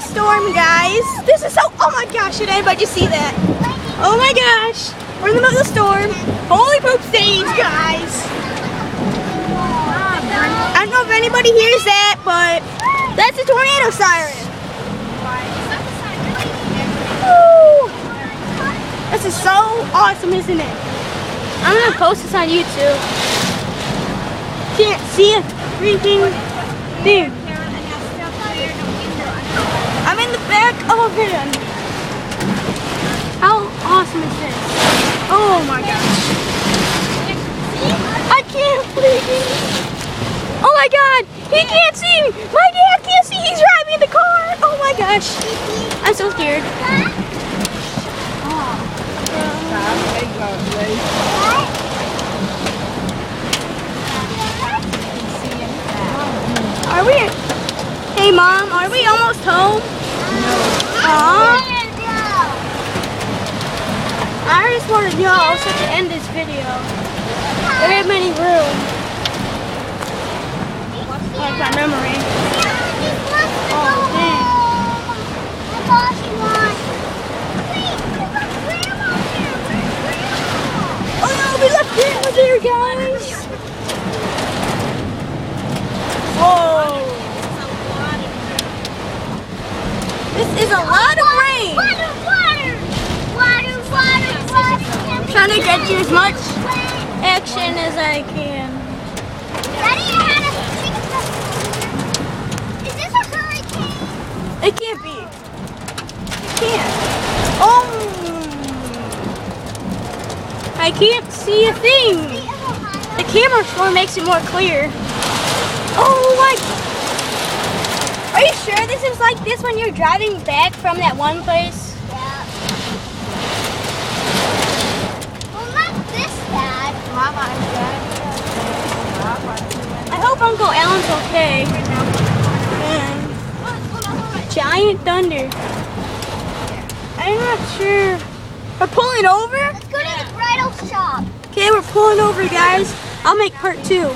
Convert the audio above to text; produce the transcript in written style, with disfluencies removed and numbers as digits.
a storm, guys. This is so, oh my gosh, did anybody just see that? Oh my gosh, we're in the middle of the storm. Holy poop stage, guys. I don't know if anybody hears that, but that's a tornado siren. Woo. This is so awesome, isn't it? I'm gonna post this on YouTube. Can't see a freaking thing. I'm in the back of a van. How awesome is this? Oh my gosh. I can't freaking. Oh my god, he can't see me. My dad can't see. He's driving the car. Oh my gosh. I'm so scared. Are we? Hey Mom, are we almost home? No. I just want to know so to end this video. There ain't many room. Like my memory. Oh dang. Oh no, we left Grandma there, guys. Whoa. This is a lot of rain. I'm trying to get you as much action as I can. Is this a hurricane? It can't be. It can't. Oh. I can't see a thing. The camera phone makes it more clear. Oh my. Are you sure this is like this when you're driving back from that one place? Yeah. Well, not this bad. I hope Uncle Alan's okay. Giant thunder. I'm not sure. We're pulling over? Let's go to the bridal shop. Okay, we're pulling over, guys. I'll make part 2.